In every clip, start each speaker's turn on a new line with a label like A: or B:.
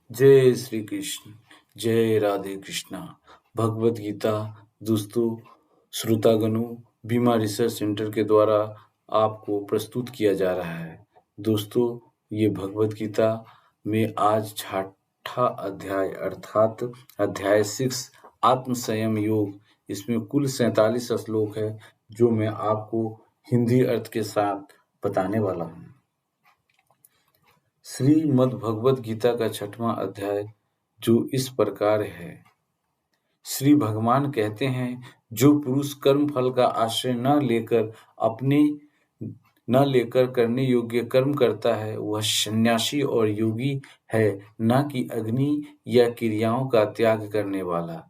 A: जय श्री कृष्ण, जय राधे कृष्णा। भगवत गीता दोस्तों, श्रोतागणों, बीमा रिसर्च सेंटर के द्वारा आपको प्रस्तुत किया जा रहा है। दोस्तों, ये भगवत गीता में आज छठा अध्याय अर्थात अध्याय 6 आत्म संयम योग। इसमें कुल 47 श्लोक है जो मैं आपको हिंदी अर्थ के साथ बताने वाला हूँ। श्रीमद् भगवत गीता का 6वां अध्याय जो इस प्रकार है। श्री भगवान कहते हैं, जो पुरुष कर्म फल का आश्रय न लेकर करने योग्य कर्म करता है, वह सन्यासी और योगी है, न कि अग्नि या क्रियाओं का त्याग करने वाला।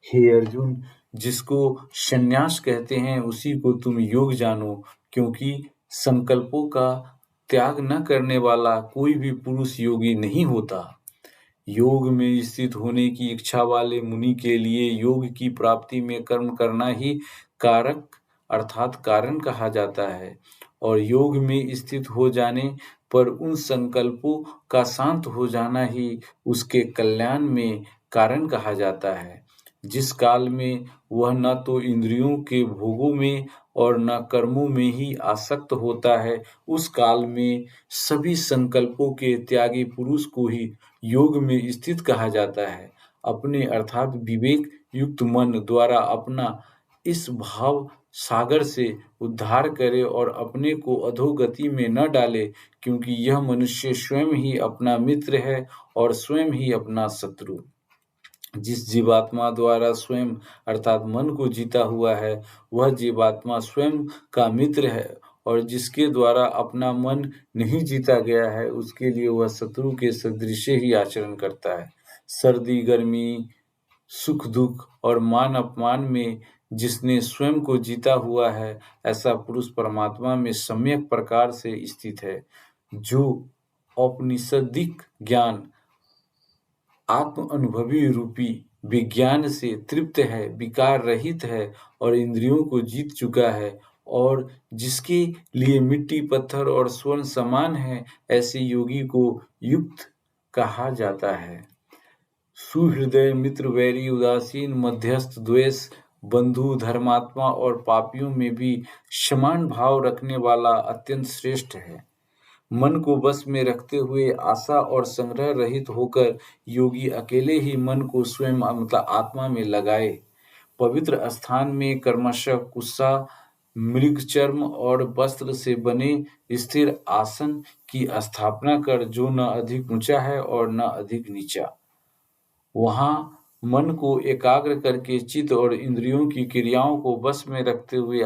A: हे अर्जुन, जिसको सन्यास कहते हैं उसी को तुम योग जानो, क्योंकि संकल्पों का त्याग न करने वाला कोई भी पुरुष योगी नहीं होता। योग में स्थित होने की इच्छा वाले मुनि के लिए योग की प्राप्ति में कर्म करना ही कारक अर्थात कारण कहा जाता है, और योग में स्थित हो जाने पर उन संकल्पों का शांत हो जाना ही उसके कल्याण में कारण कहा जाता है। जिस काल में वह न तो इंद्रियों के भोगों में और न कर्मों में ही आसक्त होता है, उस काल में सभी संकल्पों के त्यागी पुरुष को ही योग में स्थित कहा जाता है। अपने अर्थात विवेक युक्त मन द्वारा अपना इस भाव सागर से उद्धार करे और अपने को अधोगति में न डाले, क्योंकि यह मनुष्य स्वयं ही अपना मित्र है और स्वयं ही अपना शत्रु। जिस जीवात्मा द्वारा स्वयं अर्थात मन को जीता हुआ है, वह जीवात्मा स्वयं का मित्र है, और जिसके द्वारा अपना मन नहीं जीता गया है, उसके लिए वह शत्रु के सदृश ही आचरण करता है। सर्दी गर्मी, सुख दुख और मान अपमान में जिसने स्वयं को जीता हुआ है, ऐसा पुरुष परमात्मा में सम्यक प्रकार से स्थित है। जो औपनिषदिक ज्ञान आत्म अनुभवी रूपी विज्ञान से तृप्त है, विकार रहित है और इंद्रियों को जीत चुका है, और जिसके लिए मिट्टी पत्थर और स्वर्ण समान है, ऐसे योगी को युक्त कहा जाता है। सुहृदय मित्र, वैरी, उदासीन, मध्यस्थ, द्वेष, बंधु, धर्मात्मा और पापियों में भी समान भाव रखने वाला अत्यंत श्रेष्ठ है। मन को बस में रखते हुए आशा और संग्रह रहित होकर योगी अकेले ही मन को स्वयं मतलब आत्मा में लगाए। पवित्र स्थान में कर्मशः कुत्सा, मृग चर्म और वस्त्र से बने स्थिर आसन की स्थापना कर, जो न अधिक ऊंचा है और न अधिक नीचा। वहां मन को एकाग्र करके चित्त और इंद्रियों की क्रियाओं को वश में रखते हुए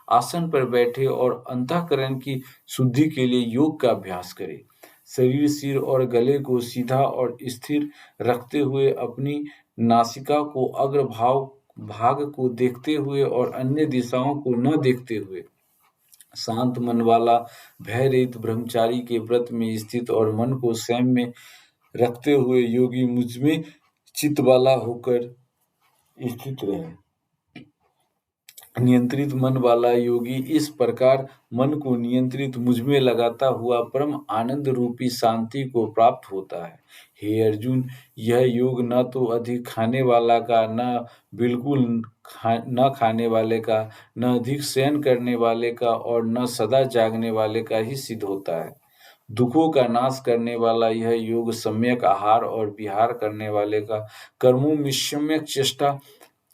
A: आसन पर बैठे और अंतःकरण की शुद्धि के लिए योग का अभ्यास करें। शरीर, सिर और गले को सीधा और स्थिर रखते हुए अपनी नासिका को भाग को देखते हुए और अन्य दिशाओं को न देखते हुए शांत मन वाला भय रहित ब्रह्मचारी के व्रत में स्थित और मन को संयम में रखते हुए योगी मुझमें चित्त वाला होकर स्थित रहे। नियंत्रित मन वाला योगी इस प्रकार मन को नियंत्रित मुझमें लगाता हुआ परम आनंद रूपी शांति को प्राप्त होता है। हे अर्जुन, यह योग न तो अधिक खाने वाला का, न बिल्कुल न खाने वाले का, न अधिक शयन करने वाले का और न सदा जागने वाले का ही सिद्ध होता है। दुखों का नाश करने वाला यह योग सम्यक आहार और विहार करने वाले का, कर्मों में सम्यक चेष्टा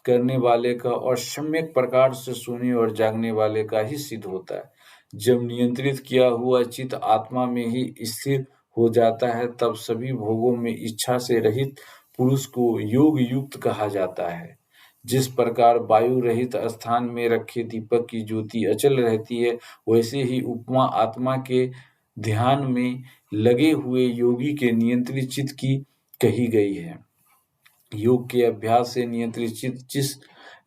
A: करने वाले का और सम्यक प्रकार से सोने और जागने वाले का ही सिद्ध होता है। जब नियंत्रित किया हुआ चित्त आत्मा में ही स्थिर हो जाता है, तब सभी भोगों में इच्छा से रहित पुरुष को योग युक्त कहा जाता है। जिस प्रकार वायु रहित स्थान में रखे दीपक की ज्योति अचल रहती है, वैसे ही उपमा आत्मा के ध्यान में लगे हुए योगी के नियंत्रित चित्त की कही गई है। योग के अभ्यास से नियंत्रित चित्त जिस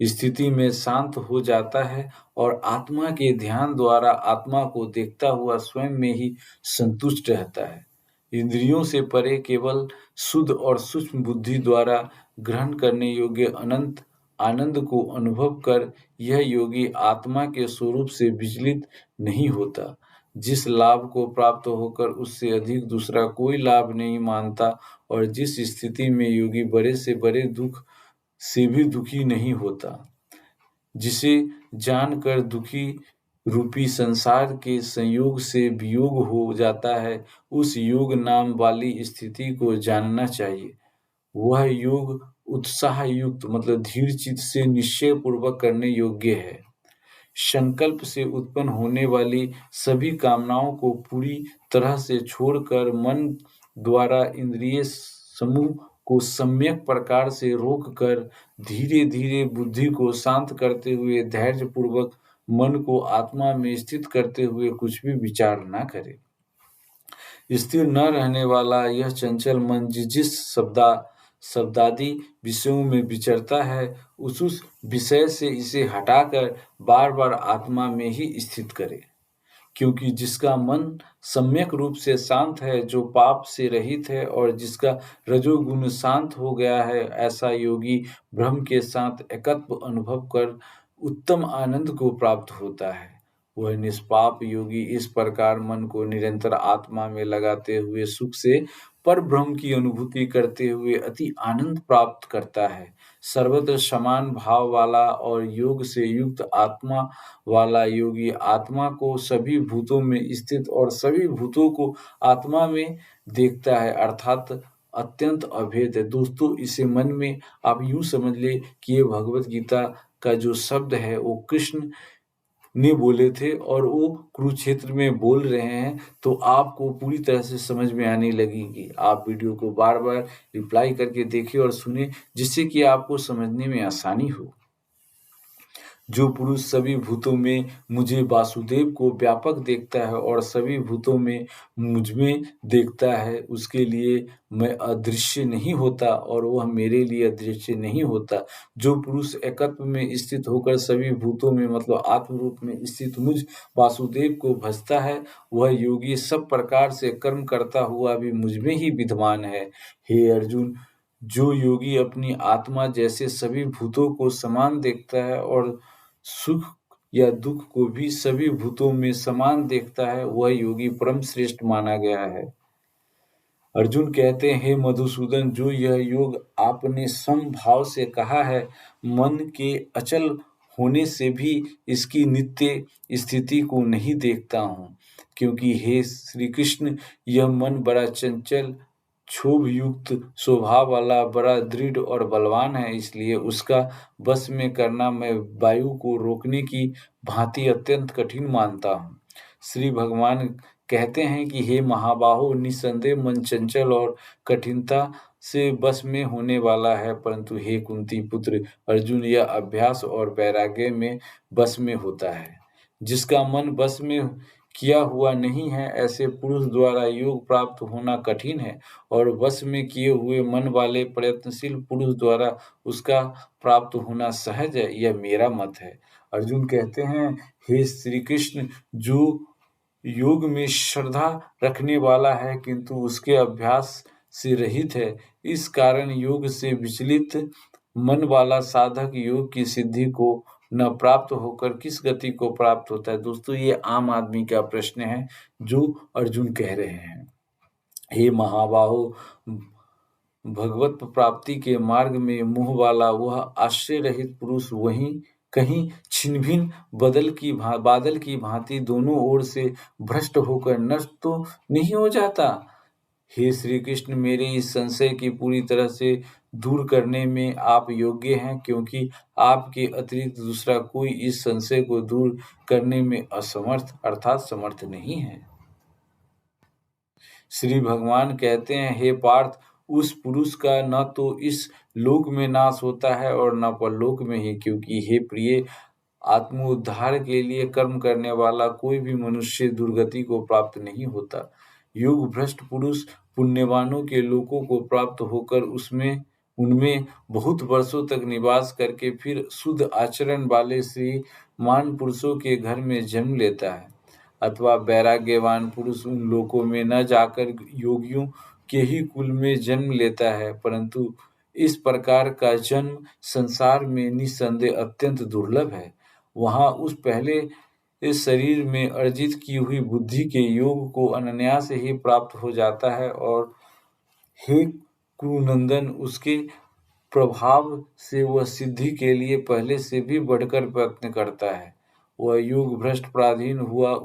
A: स्थिति में शांत हो जाता है और आत्मा के ध्यान द्वारा आत्मा को देखता हुआ स्वयं में ही संतुष्ट रहता है। इंद्रियों से परे केवल शुद्ध और सूक्ष्म बुद्धि द्वारा ग्रहण करने योग्य अनंत आनंद को अनुभव कर यह योगी आत्मा के स्वरूप से विचलित नहीं होता। जिस लाभ को प्राप्त होकर उससे अधिक दूसरा कोई लाभ नहीं मानता, और जिस स्थिति में योगी बड़े से बड़े दुख से भी दुखी नहीं होता, जिसे जानकर दुखी रूपी संसार के संयोग से वियोग हो जाता है, उस योग नाम वाली स्थिति को जानना चाहिए। वह योग उत्साह युक्त मतलब धीर चित्त से निश्चय पूर्वक करने योग्य है। संकल्प से उत्पन्न होने वाली सभी कामनाओं को पूरी तरह से छोड़कर मन द्वारा इंद्रिय समूह को सम्यक प्रकार से रोककर धीरे-धीरे बुद्धि को शांत करते हुए धैर्यपूर्वक मन को आत्मा में स्थित करते हुए कुछ भी विचार न करे। स्थिर न रहने वाला यह चंचल मन जिस शब्दादि विषयों में विचरता है, उस विषय से इसे हटाकर बार-बार आत्मा में ही स्थित करे। क्योंकि जिसका मन सम्यक रूप से शांत है, जो पाप से रहित है और जिसका रजोगुण शांत हो गया है, ऐसा योगी ब्रह्म के साथ एकत्व अनुभव कर उत्तम आनंद को प्राप्त होता है। वह निष्पाप योगी इस प्रकार मन को निरंतर आत्मा में लगाते हुए सुख से पर ब्रह्म की अनुभूति करते हुए अति आनंद प्राप्त करता है। सर्वत्र समान भाव वाला और योग से युक्त आत्मा वाला योगी आत्मा को सभी भूतों में स्थित और सभी भूतों को आत्मा में देखता है, अर्थात अत्यंत अभेद है। दोस्तों, इसे मन में आप यूं समझ ले कि ये भगवत गीता का जो शब्द है वो कृष्ण ने बोले थे और वो कुरुक्षेत्र में बोल रहे हैं, तो आपको पूरी तरह से समझ में आने लगेगी। आप वीडियो को बार-बार रिप्लाई करके देखें और सुनें, जिससे कि आपको समझने में आसानी हो। जो पुरुष सभी भूतों में मुझे वासुदेव को व्यापक देखता है और सभी भूतों में मुझ में देखता है, उसके लिए मैं अदृश्य नहीं होता और वह मेरे लिए अदृश्य नहीं होता। जो पुरुष एकत्व में स्थित होकर सभी भूतों में मतलब आत्म रूप में स्थित मुझ वासुदेव को भजता है, वह योगी सब प्रकार से कर्म करता हुआ भी मुझ में ही विद्यमान है। हे अर्जुन, जो योगी अपनी आत्मा जैसे सभी भूतों को समान देखता है और सुख या दुख को भी सभी भूतों में समान देखता है, वह योगी परम श्रेष्ठ माना गया है। अर्जुन कहते हैं, हे मधुसूदन, जो यह योग आपने समभाव से कहा है, मन के अचल होने से भी इसकी नित्य स्थिति को नहीं देखता हूँ, क्योंकि हे श्री कृष्ण, यह मन बड़ा चंचल क्षोभ युक्त स्वभाव वाला बड़ा दृढ़ और बलवान है, इसलिए उसका बस में करना मैं वायु को रोकने की भांति अत्यंत कठिन मानता हूँ। श्री भगवान कहते हैं कि हे महाबाहो, निस्संदेह मन चंचल और कठिनता से बस में होने वाला है, परंतु हे कुंती पुत्र अर्जुन, यह अभ्यास और वैराग्य में बस में होता है। जिसका मन बस में किया हुआ नहीं है, ऐसे पुरुष द्वारा योग प्राप्त होना कठिन है, और वश में किए हुए मन वाले प्रयत्नशील पुरुष द्वारा उसका प्राप्त होना सहज है। यह मेरा मत है। अर्जुन कहते हैं, हे श्री कृष्ण, जो योग में श्रद्धा रखने वाला है किंतु उसके अभ्यास से रहित है, इस कारण योग से विचलित मन वाला साधक योग की सिद्धि को न प्राप्त होकर किस गति को प्राप्त होता है। दोस्तों, ये आम आदमी का प्रश्न है जो अर्जुन कह रहे हैं। हे महाबाहो, भगवत प्राप्ति के मार्ग में मुंह वाला वह आश्रय रहित पुरुष वहीं कहीं छिन्न-भिन्न बादल की भांति दोनों ओर से भ्रष्ट होकर नष्ट तो नहीं हो जाता। हे श्री कृष्ण, मेरे इस संशय की पूरी तरह से दूर करने में आप योग्य हैं, क्योंकि आपके अतिरिक्त दूसरा कोई इस संशय को दूर करने में असमर्थ अर्थात समर्थ नहीं है। श्री भगवान कहते हैं, हे पार्थ, उस पुरुष का न तो इस लोक में नाश होता है और न परलोक में ही, क्योंकि हे प्रिय, आत्मोद्धार के लिए कर्म करने वाला कोई भी मनुष्य दुर्गति को प्राप्त नहीं होता। योग भ्रष्ट पुरुष पुण्यवानों के लोकों को प्राप्त होकर उनमें बहुत वर्षों तक निवास करके फिर शुद्ध आचरण वाले श्रीमान पुरुषों के घर में जन्म लेता है, अथवा वैराग्यवान पुरुष उन लोकों में न जाकर योगियों के ही कुल में जन्म लेता है, परंतु इस प्रकार का जन्म संसार में निस्संदेह अत्यंत दुर्लभ है। वहाँ उस पहले इस शरीर में अर्जित की हुई बुद्धि के योग को अनायास ही प्राप्त हो जाता है और हे कुरुनंदन, उसके प्रभाव से वह सिद्धि के लिए पहले से भी बढ़कर प्रयत्न करता है। वह योग भ्रष्ट पराधीन हुआ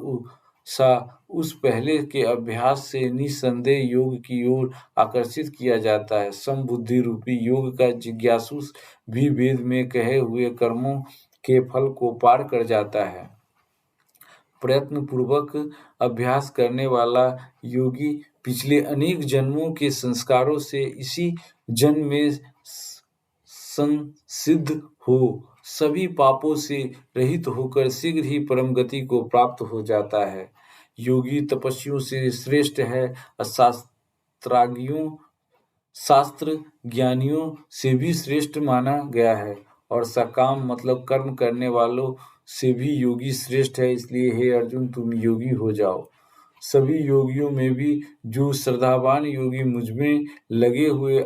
A: सा उस पहले के अभ्यास से निस्संदेह योग की ओर आकर्षित किया जाता है। समबुद्धि रूपी योग का जिज्ञासु भी वेद में कहे हुए कर्मों के फल को पार कर जाता है। प्रयत्न पूर्वक अभ्यास करने वाला योगी पिछले अनेक जन्मों के संस्कारों से इसी जन्म में संसिद्ध हो सभी पापों से रहित होकर शीघ्र ही परम गति को प्राप्त हो जाता है। योगी तपस्वियों से श्रेष्ठ है, शास्त्राज्ञियों शास्त्र ज्ञानियों से भी श्रेष्ठ माना गया है और सकाम मतलब कर्म करने वालों से भी योगी श्रेष्ठ है। इसलिए हे अर्जुन, तुम योगी हो जाओ। सभी योगियों में भी जो श्रद्धावान योगी मुझमें लगे हुए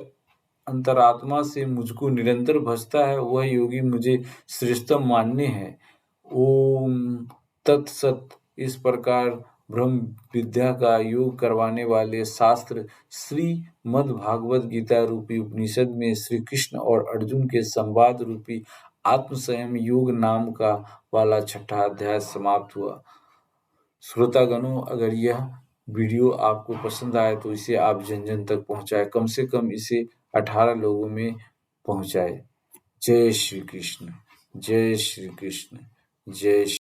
A: अंतरात्मा से मुझको निरंतर भजता है, वह योगी मुझे श्रेष्ठतम मानने हैं। ओम तत्सत। इस प्रकार ब्रह्म विद्या का योग करवाने वाले शास्त्र श्रीमद् भागवत गीता रूपी उपनिषद में श्री कृष्ण और अर्जुन के संवाद रूपी आत्म संयम योग नाम का वाला 6वां अध्याय समाप्त हुआ। श्रोतागणों, अगर यह वीडियो आपको पसंद आए तो इसे आप जन जन तक पहुंचाएं, कम से कम इसे 18 लोगों में पहुंचाएं। जय श्री कृष्ण, जय श्री कृष्ण, जय श्री